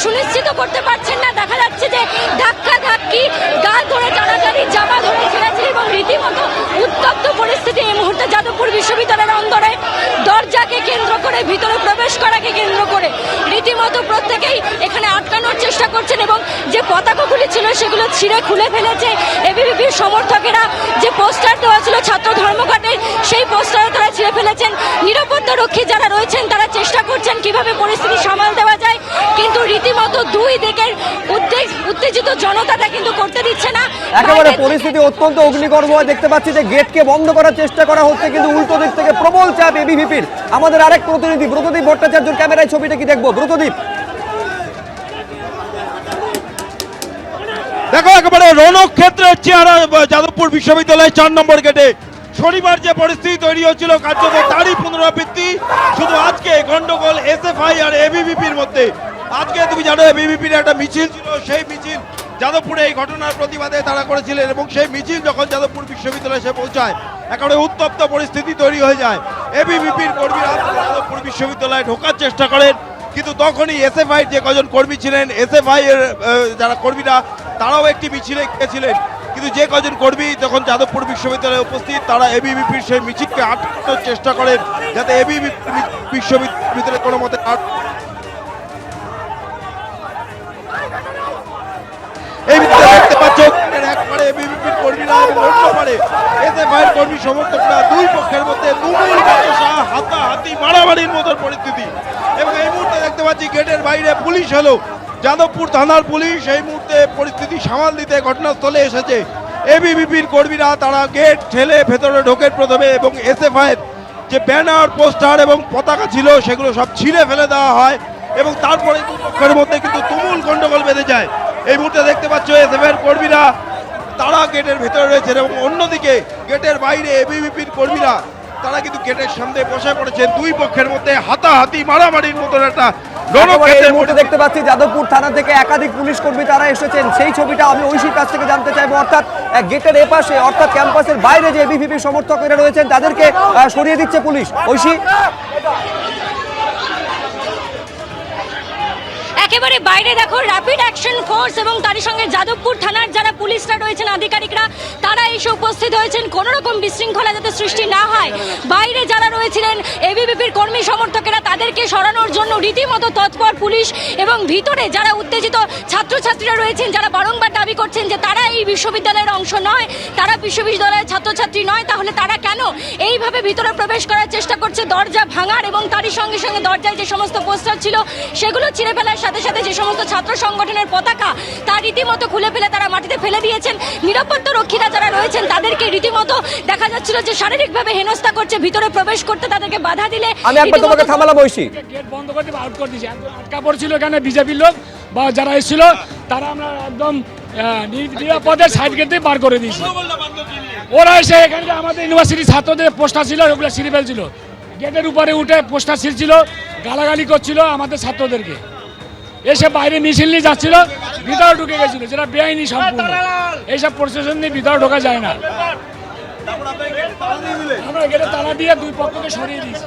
সুনিশ্চিত করতে পারছেন না। দেখা যাচ্ছে যে ধাক্কা ধাক্কি, গাল ধরে টানাটানি, জামা ধরে ছেড়েছে এবং রীতিমতো উত্তপ্ত পরিস্থিতি এই মুহূর্তে যাদবপুর বিশ্ববিদ্যালয়ের অন্দরে। দরজাকে কেন্দ্র করে, ভিতরে প্রবেশ করাকে কেন্দ্র করে রীতিমতো প্রত্যেকেই এখানে আটকানোর চেষ্টা করছেন এবং যে পতাকাগুলি ছিল সেগুলো ছিঁড়ে খুলে ফেলেছে এবিভিপির সমর্থকেরা। যে পোস্টার দেওয়া ছিল ছাত্র ধর্মঘটের, সেই পোস্টার তারা ছিঁড়ে ফেলেছেন। নিরাপত্তা রক্ষী যারা রয়েছেন তারা চেষ্টা করছেন কিভাবে পরিস্থিতি সামাল দেওয়া যায়, কিন্তু রীতিমতো দুই দিকের উত্তেজিত জনতাটা কিন্তু করতে দিচ্ছে না। একেবারে পরিস্থিতি অত্যন্ত অগ্নিগর্ভ। দেখতে পাচ্ছি যে গেটকে বন্ধ করার চেষ্টা করা হচ্ছে, কিন্তু উল্টো দিক থেকে প্রবল চাপ এবিভিপির। আমাদের আরেক প্রতিনিধি ব্রতদীপ ভট্টাচার্যের ক্যামেরায় ছবিটা কি দেখবো? ব্রতদীপ, দেখো একেবারে রণক্ষেত্রের চেহারা যাদবপুর বিশ্ববিদ্যালয়ের 4 নম্বর গেটে। শনিবার যে পরিস্থিতি তৈরি হচ্ছিল কার্যত তারই পুনরাবৃত্তি, শুধু আজকে গন্ডগোল এসএফআই আর এবিভিপির মধ্যে। আজকে তুমি জানো এবিভিপির একটা মিছিল ছিল, সেই মিছিল যাদবপুরে এই ঘটনার প্রতিবাদে তারা করেছিলেন এবং সেই মিছিল যখন যাদবপুর বিশ্ববিদ্যালয়ে এসে পৌঁছায় একেবারে উত্তপ্ত পরিস্থিতি তৈরি হয়ে যায়। এবিভিপির কর্মীরা যাদবপুর বিশ্ববিদ্যালয়ে ঢোকার চেষ্টা করেন, কিন্তু তখনই এসএফআই যে কজন কর্মী ছিলেন, এসএফআই এর যারা কর্মীরা তারাও একটি মিছিলে গিয়েছিলেন, কিন্তু যে কজন কর্মী যখন যাদবপুর বিশ্ববিদ্যালয়ে উপস্থিত তারা এবিভিপির সেই মিছিলকে আটকানোর চেষ্টা করেন যাতে এবিভিপি বিশ্ববিদ্যালয়ে কোনো মতে এই দেখতে পাচ্ছ একবারে এবিভিপির কর্মীরা এবং অন্য পারে এসএফআই এর কর্মী সমর্থকরা, দুই পক্ষের মধ্যে তুমুল বচসা, হাতাহাতি, মারামারির মতো পরিস্থিতি। এবং এই মুহূর্তে দেখতে পাচ্ছি গেটের বাইরে পুলিশ হলো, যাদবপুর থানার পুলিশ এই মুহূর্তে পরিস্থিতি সামাল দিতে ঘটনাস্থলে এসেছে। এবিভিপির কর্মীরা তারা গেট ঠেলে ভেতরে ঢোকেন প্রথমে এবং এসএফআই এর যে ব্যানার, পোস্টার এবং পতাকা ছিল সেগুলো সব ছিঁড়ে ফেলে দেওয়া হয় এবং তারপরে দুপক্ষের মধ্যে কিন্তু তুমুল গন্ডগোল বেঁধে যায়। এই মুহূর্তে দেখতে পাচ্ছ এসএফআই এর কর্মীরা তারা গেটের ভেতরে রয়েছেন এবং অন্যদিকে গেটের বাইরে এবিভিপির কর্মীরা তারা কিন্তু গেটের সামনে বসে পড়েছেন। দুই পক্ষের মধ্যে হাতাহাতি, মারামারির মতন একটা এই মুহূর্তে দেখতে পাচ্ছি যাদবপুর থানা থেকে একাধিক পুলিশ কর্মী তারা এসেছেন। সেই ছবিটা আমি ঐশীর কাছ থেকে জানতে চাইবো। অর্থাৎ গেটের এপাশে, অর্থাৎ ক্যাম্পাসের বাইরে যে এবিভিপি সমর্থকেরা রয়েছেন তাদেরকে সরিয়ে দিচ্ছে পুলিশ। ঐশী, একেবারে বাইরে দেখো র্যাপিড অ্যাকশন ফোর্স এবং তার সঙ্গে যাদবপুর থানার যারা পুলিশরা রয়েছেন, আধিকারিকরা, তারা এসে উপস্থিত হয়েছেন কোনো রকম বিশৃঙ্খলা যাতে সৃষ্টি না হয়। বাইরে যারা রয়েছিলেন এবিভিপির কর্মী সমর্থকেরা তাদেরকে সরানোর জন্য রীতিমতো তৎপর পুলিশ এবং ভিতরে যারা উত্তেজিত ছাত্রছাত্রীরা রয়েছেন যারা বারংবার দাবি করছেন যে তারা এই বিশ্ববিদ্যালয়ের অংশ নয়, তারা বিশ্ববিদ্যালয়ের ছাত্রছাত্রী নয়, তাহলে তারা কেন এইভাবে ভিতরে প্রবেশ করার চেষ্টা করছে, দরজা ভাঙার এবং তারই সঙ্গে সঙ্গে দরজায় যে সমস্ত পোস্টার ছিল সেগুলো ছিঁড়ে ফেলার সাথে সাথে যে সমস্ত ছাত্র সংগঠনের পতাকা তা রীতিমতো খুলে ফেলে তারা মাটিতে ফেলে দিয়েছেন। নিরাপত্তা রক্ষীরা যারা রয়েছেন তাদেরকে রীতিমতো দেখা যাচ্ছিল যে শারীরিকভাবে হেনস্থা করছে, ভিতরে প্রবেশ করতে তাদেরকে বাধা দিলে। আমি একবার তোমাকে থামালাম ঐশী। গেট বন্ধ করে দিয়ে আউট করে দিয়েছে, আটকা পড়ছিল এখানে বিজেপির লোক বা যারা এসেছিল তারা আমরা একদম নিরাপদে সাইড গেট দিয়ে বার করে দিয়েছি। ওরা এসে এখানে আমাদের ইউনিভার্সিটির ছাত্রদের পোস্টার ছিল ওগুলো ছিঁড়ে ফেলছিল, গেটের উপরে উঠে পোস্টার ছিঁড়ছিল, গালাগালি করছিল আমাদের ছাত্রদেরকে। এসে বাইরে মিছিল নিয়ে যাচ্ছিল, ভিতরে ঢুকে গেছিল, যেটা বেআইনি সম্পূর্ণ। এইসব প্রশাসন নিয়ে ভিতরে ঢোকা যায় না। আমরা গেটে তালা দিয়ে দুই পক্ষকে সরিয়ে দিয়েছি।